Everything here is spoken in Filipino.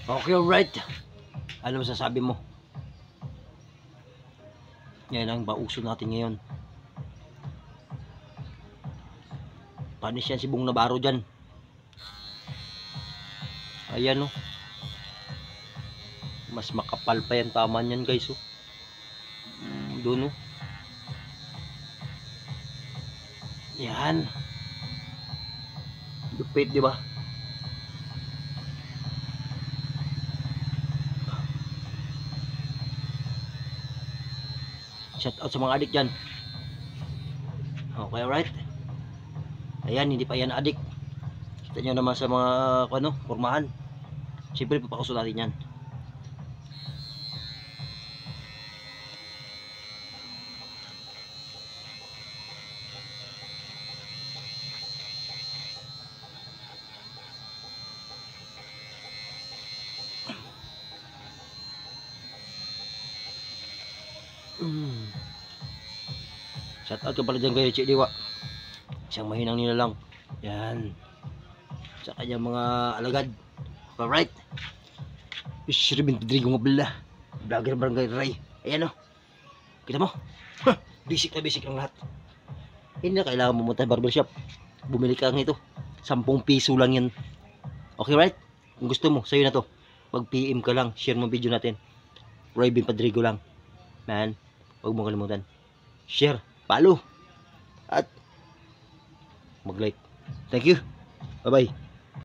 Okay, alright. Ano masasabi mo? Yan ang bauso natin ngayon. Panis yan si Bong Navarro dyan. Ayan, oh. Mas makapal pa yan, tama yan, guys, oh. Doon, oh. Yan. Lupit, di ba? Shout out sa mga adik dyan. Okay, alright. Ayan, hindi pa yan adik. Kita nyo naman sa mga ano, formahan. Siyempre papakuso natin yan. Shout out ka pala dyan kayo, Chik Diwa. Isang mahinang nilalang. Yan. Sa kanyang mga alagad. Alright. Shiribin Pedrigo nga pala. Vlogger Barangay Ray. Ayan, oh. Kita mo? Huh, basic na basic ang lahat. Hindi na kailangan pumunta sa barbershop. Bumili ka ng ito. 10 piso lang yan. Okay, right? Kung gusto mo, sa'yo na to. Pag PM ka lang, share mo video natin. Raven Pedrigo lang. Man, huwag mo kalimutan. Share, follow, at mag-like. Thank you. Bye-bye.